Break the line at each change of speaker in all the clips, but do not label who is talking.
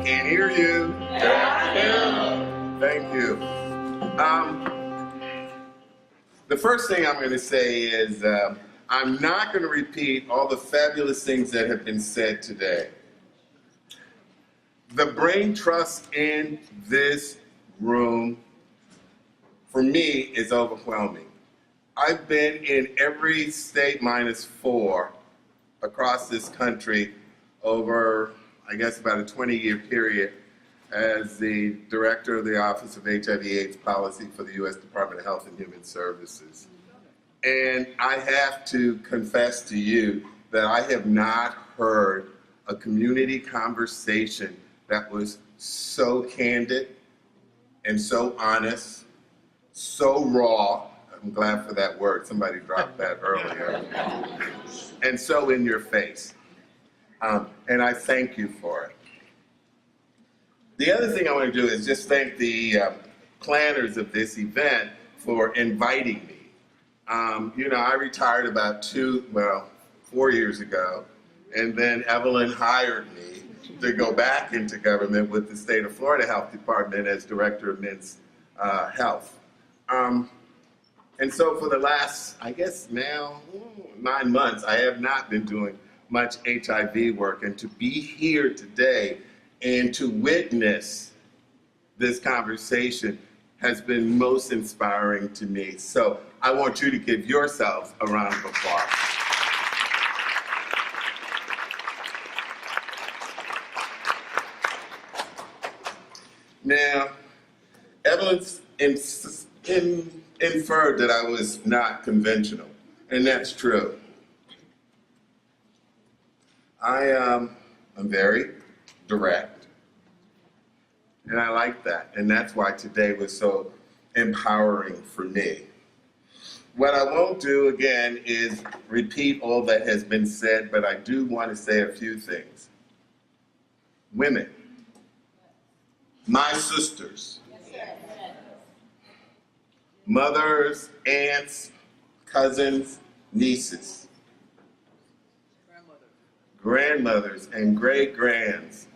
can't hear you. Thank you. The first thing I'm going to say is I'm not going to repeat all the fabulous things that have been said today. The brain trust in this room, for me, is overwhelming. I've been in every state minus 4 across this country over, I guess, about a 20-year period as the director of the Office of HIV/AIDS Policy for the U.S. Department of Health and Human Services. And I have to confess to you that I have not heard a community conversation that was so candid and so honest, so raw. I'm glad for that word. Somebody dropped that earlier. And so in your face. And I thank you for it. The other thing I want to do is just thank the planners of this event for inviting me. You know, I retired about 4 years ago, and then Evelyn hired me to go back into government with the state of Florida Health Department as Director of Men's Health. And so for the last, I guess now, 9 months, I have not been doing much HIV work, and to be here today and to witness this conversation has been most inspiring to me. So I want you to give yourselves a round of applause. Now, Evelyn's inferred that I was not conventional, and that's true. I'm very direct, and I like that, and that's why today was so empowering for me. What I won't do again is repeat all that has been said, but I do want to say a few things. Women, my sisters, mothers, aunts, cousins, nieces, grandmothers, and great-grands,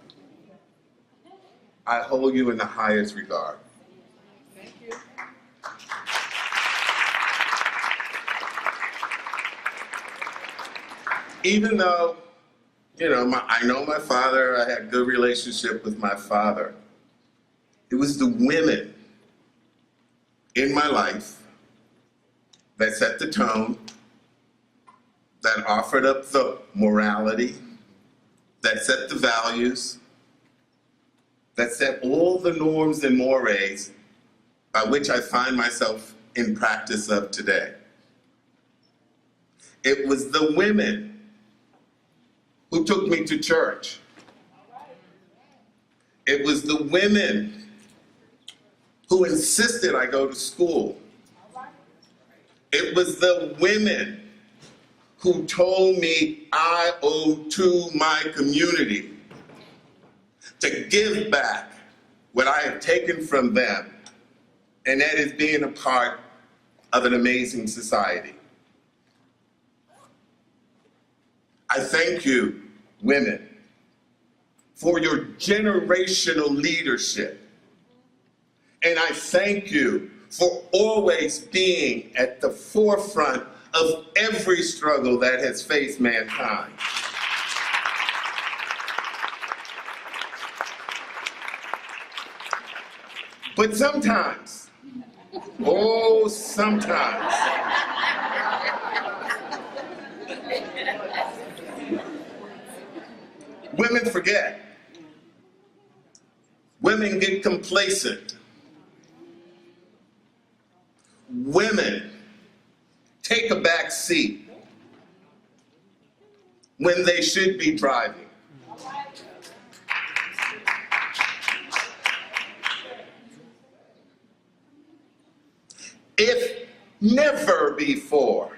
I hold you in the highest regard.
Thank you.
Even though, you know, I know my father, I had a good relationship with my father, it was the women in my life that set the tone, that offered up the morality, that set the values, that set all the norms and mores by which I find myself in practice of today. It was the women who took me to church. It was the women who insisted I go to school. It was the women who told me I owe to my community to give back what I have taken from them, and that is being a part of an amazing society. I thank you, women, for your generational leadership. And I thank you for always being at the forefront of every struggle that has faced mankind. But sometimes, oh, sometimes, women forget. Women get complacent. Women take a back seat when they should be driving. If never before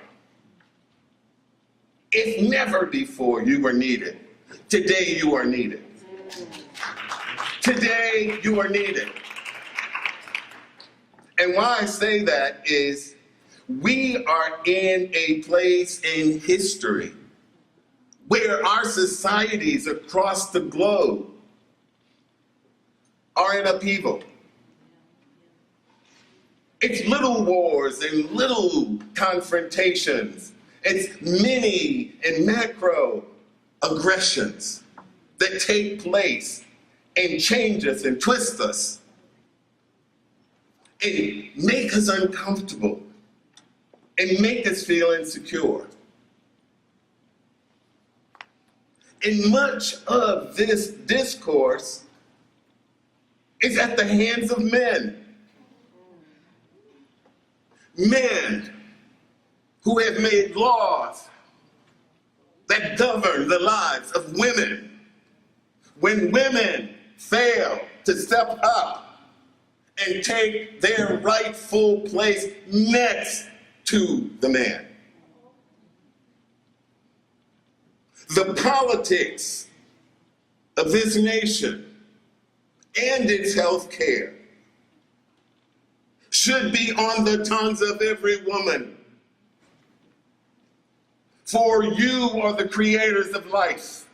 you were needed, today you are needed. Today you are needed. And why I say that is we are in a place in history where our societies across the globe are in upheaval. It's little wars and little confrontations. It's mini and macro aggressions that take place and change us and twist us and make us uncomfortable and make us feel insecure. And much of this discourse is at the hands of men. Men who have made laws that govern the lives of women. When women fail to step up and take their rightful place next to the man. The politics of this nation and its health care should be on the tongues of every woman. For you are the creators of life.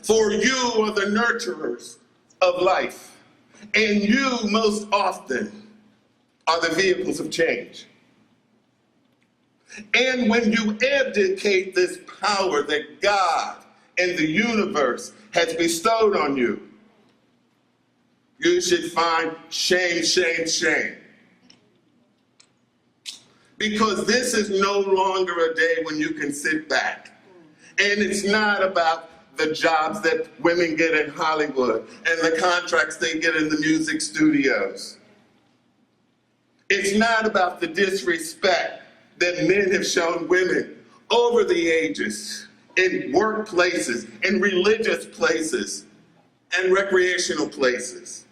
For you are the nurturers of life. And you most often are the vehicles of change. And when you abdicate this power that God and the universe has bestowed on you, you should find shame, shame, shame. Because this is no longer a day when you can sit back. And it's not about the jobs that women get in Hollywood and the contracts they get in the music studios. It's not about the disrespect that men have shown women over the ages in workplaces, in religious places, and recreational places.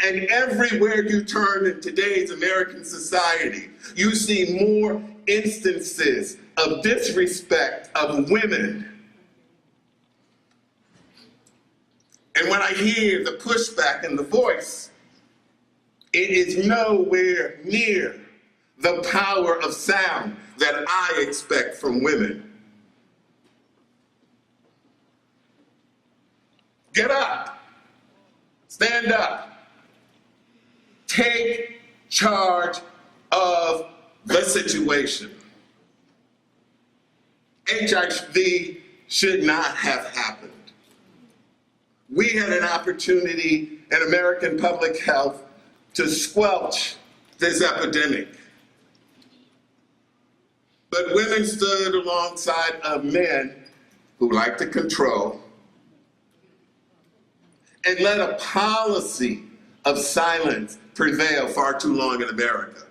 And everywhere you turn in today's American society, you see more instances of disrespect of women. And when I hear the pushback in the voice, it is nowhere near the power of sound that I expect from women. Get up, stand up. Take charge of the situation. HIV should not have happened. We had an opportunity in American public health to squelch this epidemic. But women stood alongside of men who like to control and let a policy of silence prevail far too long in America.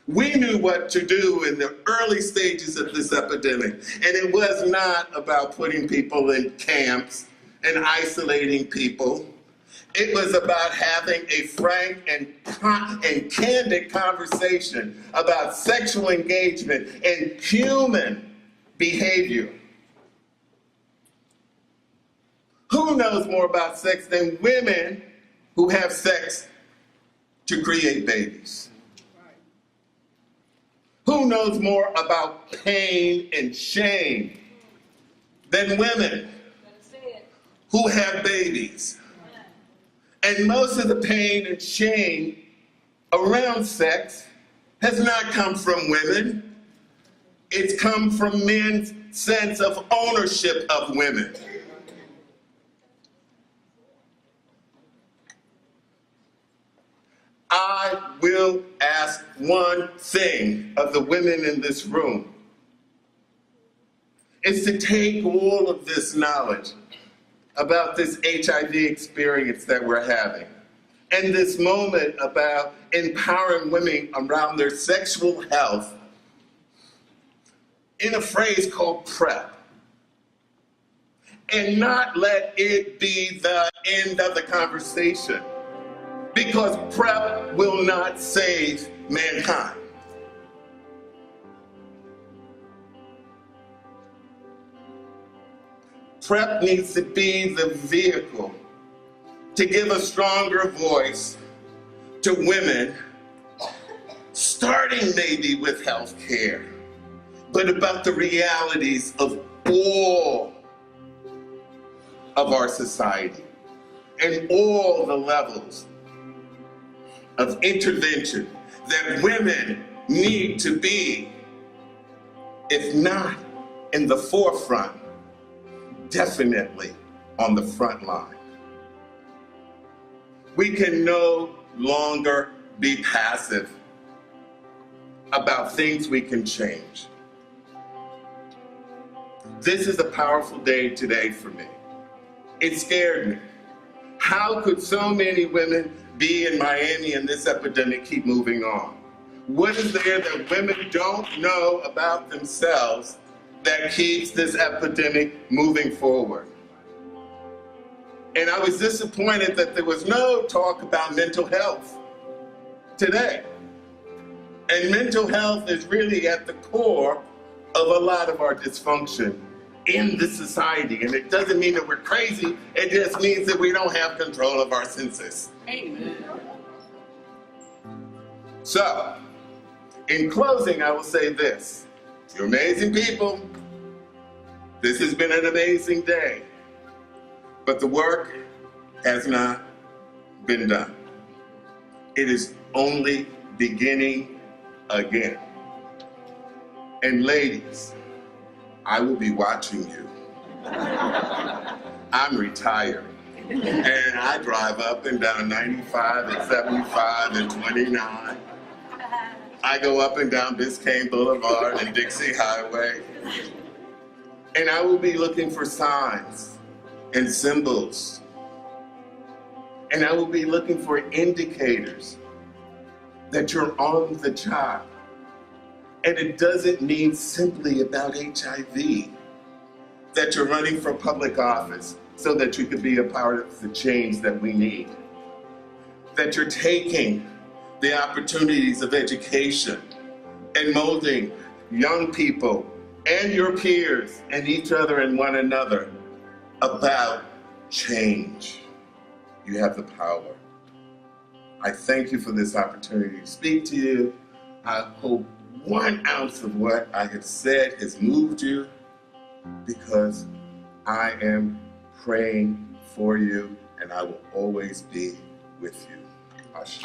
We knew what to do in the early stages of this epidemic, and it was not about putting people in camps and isolating people. It was about having a frank and candid conversation about sexual engagement and human behavior. Who knows more about sex than women who have sex to create babies? Who knows more about pain and shame than women who have babies? And most of the pain and shame around sex has not come from women. It's come from men's sense of ownership of women. I will ask one thing of the women in this room, is to take all of this knowledge about this HIV experience that we're having and this moment about empowering women around their sexual health in a phrase called PrEP, and not let it be the end of the conversation. Because PrEP will not save mankind. PrEP needs to be the vehicle to give a stronger voice to women, starting maybe with health care, but about the realities of all of our society and all the levels of intervention that women need to be, if not in the forefront, definitely on the front line. We can no longer be passive about things we can change. This is a powerful day today for me. It scared me. How could so many women be in Miami and this epidemic keep moving on? What is there that women don't know about themselves that keeps this epidemic moving forward? And I was disappointed that there was no talk about mental health today. And mental health is really at the core of a lot of our dysfunction in the society. And it doesn't mean that we're crazy, it just means that we don't have control of our senses.
Amen.
So, in closing, I will say this. You're amazing people. This has been an amazing day. But the work has not been done. It is only beginning again. And ladies, I will be watching you. I'm retired. And I drive up and down 95 and 75 and 29. I go up and down Biscayne Boulevard and Dixie Highway. And I will be looking for signs and symbols. And I will be looking for indicators that you're on the job. And it doesn't mean simply about HIV, that you're running for public office so that you could be a part of the change that we need. That you're taking the opportunities of education and molding young people and your peers and each other and one another about change. You have the power. I thank you for this opportunity to speak to you. I hope 1 ounce of what I have said has moved you, because I am praying for you and I will always be with you. Ashe.